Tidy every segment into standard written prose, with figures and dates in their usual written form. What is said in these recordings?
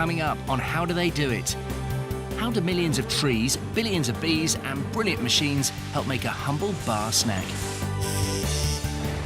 Coming up on How Do They Do It? How do millions of trees, billions of bees and brilliant machines help make a humble bar snack?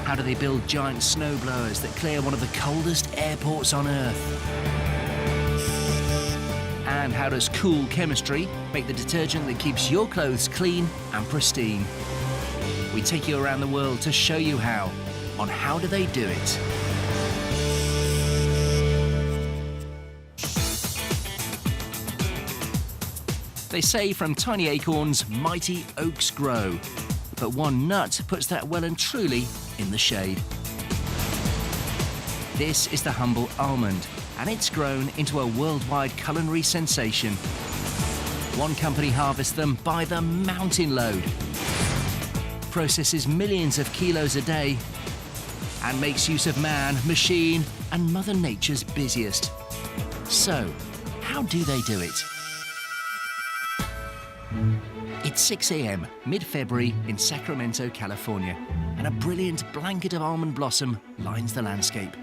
How do they build giant snowblowers that clear one of the coldest airports on Earth? And how does cool chemistry make the detergent that keeps your clothes clean and pristine? We take you around the world to show you how on How Do They Do It? They say from tiny acorns, mighty oaks grow. But one nut puts that well and truly in the shade. This is the humble almond, and it's grown into a worldwide culinary sensation. One company harvests them by the mountain load, processes millions of kilos a day, and makes use of man, machine, and Mother Nature's busiest. So, how do they do it? It's 6 a.m., mid-February in Sacramento, California, and a brilliant blanket of almond blossom lines the landscape.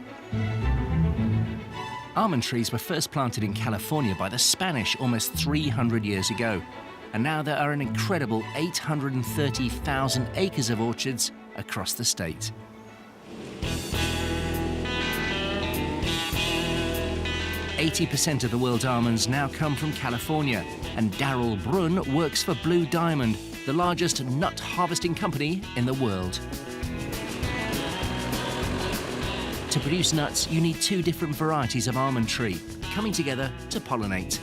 Almond trees were first planted in California by the Spanish almost 300 years ago, and now there are an incredible 830,000 acres of orchards across the state. "80% of the world's almonds now come from California, and Darrell Brunn works for Blue Diamond, the largest nut harvesting company in the world. To produce nuts, you need two different varieties of almond tree coming together to pollinate.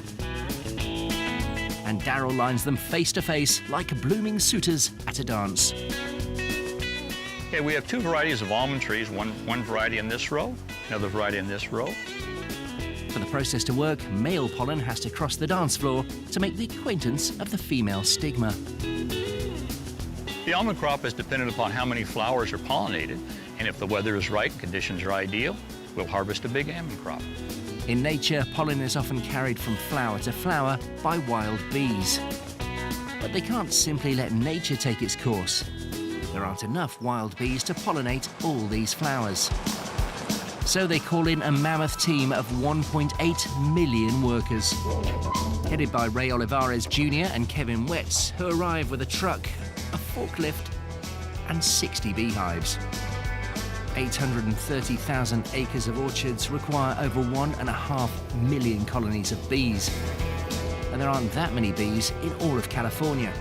And Darrell lines them face to face like blooming suitors at a dance. Okay, we have two varieties of almond trees, one variety in this row, another variety in this row. For the process to work, male pollen has to cross the dance floor to make the acquaintance of the female stigma. The almond crop is dependent upon how many flowers are pollinated, and if the weather is right, conditions are ideal, we'll harvest a big almond crop. In nature, pollen is often carried from flower to flower by wild bees. But they can't simply let nature take its course. There aren't enough wild bees to pollinate all these flowers. So they call in a mammoth team of 1.8 million workers, headed by Ray Olivares Jr. and Kevin Wetz, who arrive with a truck, a forklift, and 60 beehives. 830,000 acres of orchards require over 1.5 million colonies of bees. And there aren't that many bees in all of California.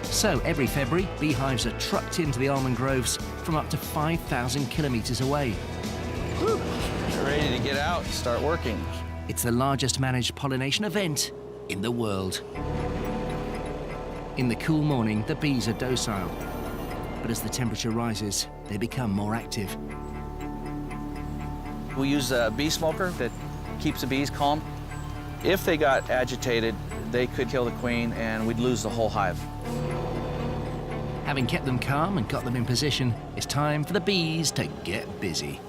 So every February, beehives are trucked into the almond groves from up to 5,000 kilometers away. Get ready to get out and start working. It's the largest managed pollination event in the world. In the cool morning, the bees are docile. But as the temperature rises, they become more active. We use a bee smoker that keeps the bees calm. If they got agitated, they could kill the queen and we'd lose the whole hive. Having kept them calm and got them in position, it's time for the bees to get busy.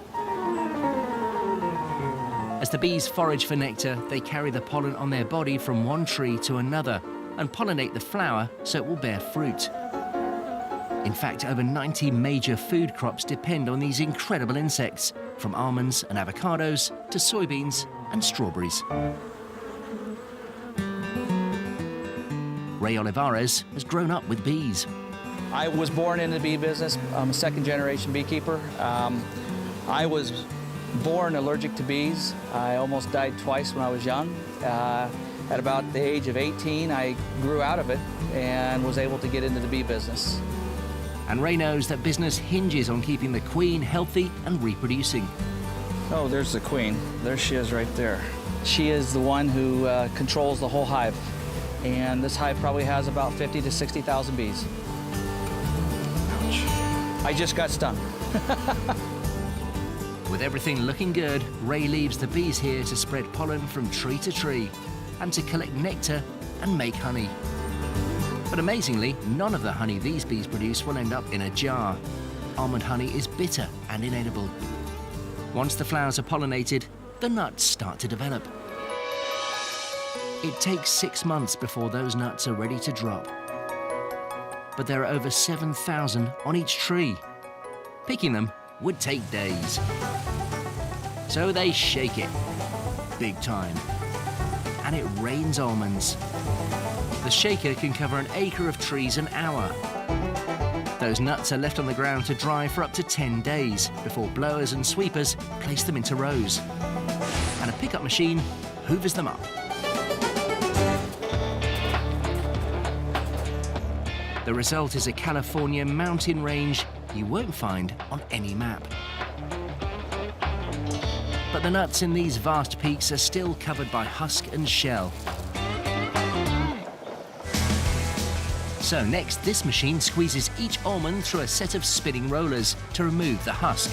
As the bees forage for nectar, they carry the pollen on their body from one tree to another and pollinate the flower so it will bear fruit. In fact, over 90 major food crops depend on these incredible insects, from almonds and avocados to soybeans and strawberries. Ray Olivares has grown up with bees. I was born in the bee business. I'm a second-generation beekeeper. I was born allergic to bees. I almost died twice when I was young. At about the age of 18, I grew out of it and was able to get into the bee business. And Ray knows that business hinges on keeping the queen healthy and reproducing. Oh, there's the queen. There she is right there. She is the one who controls the whole hive. And this hive probably has about 50 to 60,000 bees. Ouch. I just got stung. With everything looking good, Ray leaves the bees here to spread pollen from tree to tree and to collect nectar and make honey. But amazingly, none of the honey these bees produce will end up in a jar. Almond honey is bitter and inedible. Once the flowers are pollinated, the nuts start to develop. It takes 6 months before those nuts are ready to drop. But there are over 7,000 on each tree. Picking them would take days. So they shake it, big time. and it rains almonds. The shaker can cover an acre of trees an hour. Those nuts are left on the ground to dry for up to 10 days before blowers and sweepers place them into rows. And a pickup machine hoovers them up. The result is a California mountain range you won't find on any map. But the nuts in these vast peaks are still covered by husk and shell. So next, this machine squeezes each almond through a set of spinning rollers to remove the husk.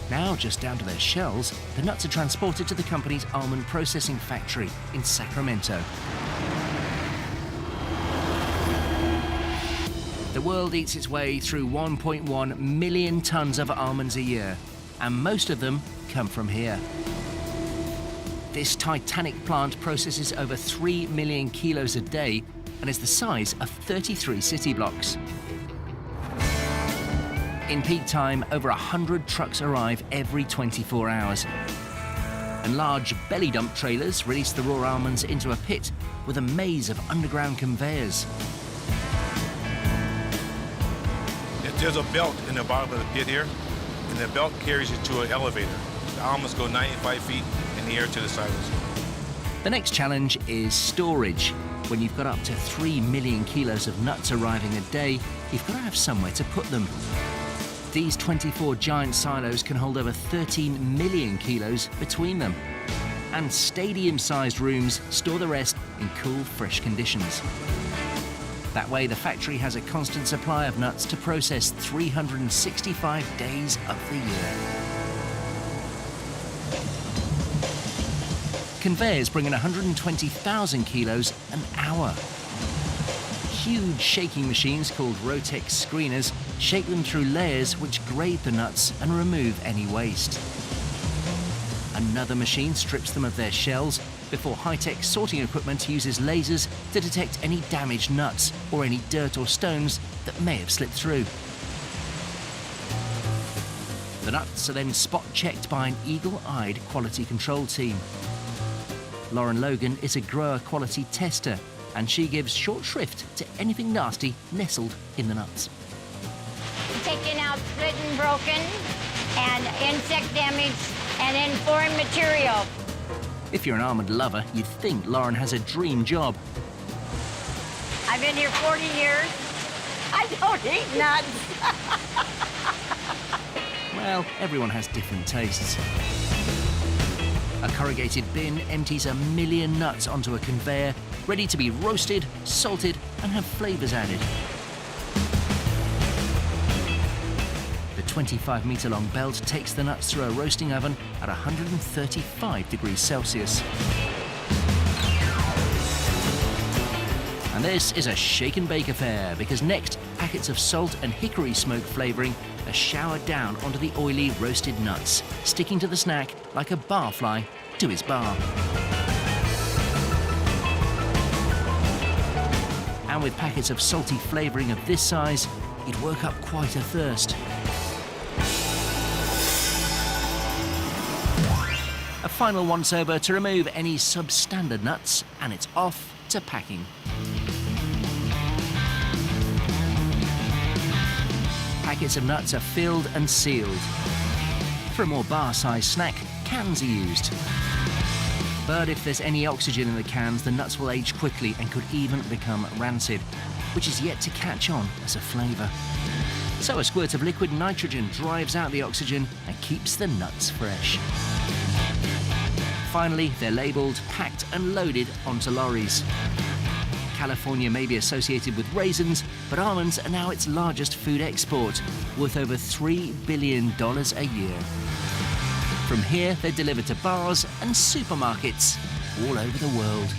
Now, just down to their shells, the nuts are transported to the company's almond processing factory in Sacramento. The world eats its way through 1.1 million tons of almonds a year, and most of them come from here. This titanic plant processes over 3 million kilos a day and is the size of 33 city blocks. In peak time, over 100 trucks arrive every 24 hours. And large belly dump trailers release the raw almonds into a pit with a maze of underground conveyors. There's a belt in the bottom of the pit here, and the belt carries you to an elevator. The almonds go 95 feet in the air to the silos. The next challenge is storage. When you've got up to 3 million kilos of nuts arriving a day, you've got to have somewhere to put them. These 24 giant silos can hold over 13 million kilos between them. And stadium-sized rooms store the rest in cool, fresh conditions. That way, the factory has a constant supply of nuts to process 365 days of the year. Conveyors bring in 120,000 kilos an hour. Huge shaking machines called Rotex screeners shake them through layers which grade the nuts and remove any waste. Another machine strips them of their shells before high-tech sorting equipment uses lasers to detect any damaged nuts or any dirt or stones that may have slipped through. The nuts are then spot-checked by an eagle-eyed quality control team. Lauren Logan is a grower quality tester, and she gives short shrift to anything nasty nestled in the nuts. Taking out split and broken and insect damage and then foreign material. If you're an almond lover, you'd think Lauren has a dream job. I've been here 40 years. I don't eat nuts. Well, everyone has different tastes. A corrugated bin empties 1 million nuts onto a conveyor, ready to be roasted, salted, and have flavors added. The 25-meter-long belt takes the nuts through a roasting oven at 135 degrees Celsius. And this is a shake and bake affair, because next, packets of salt and hickory smoke flavoring are showered down onto the oily roasted nuts, sticking to the snack like a barfly to his bar. And with packets of salty flavoring of this size, you'd work up quite a thirst. A final once-over to remove any substandard nuts, and it's off to packing. Packets of nuts are filled and sealed. For a more bar-sized snack, cans are used. But if there's any oxygen in the cans, the nuts will age quickly and could even become rancid, which is yet to catch on as a flavour. So a squirt of liquid nitrogen drives out the oxygen and keeps the nuts fresh. Finally, they're labelled, packed and loaded onto lorries. California may be associated with raisins, but almonds are now its largest food export, worth over $3 billion a year. From here, they're delivered to bars and supermarkets all over the world.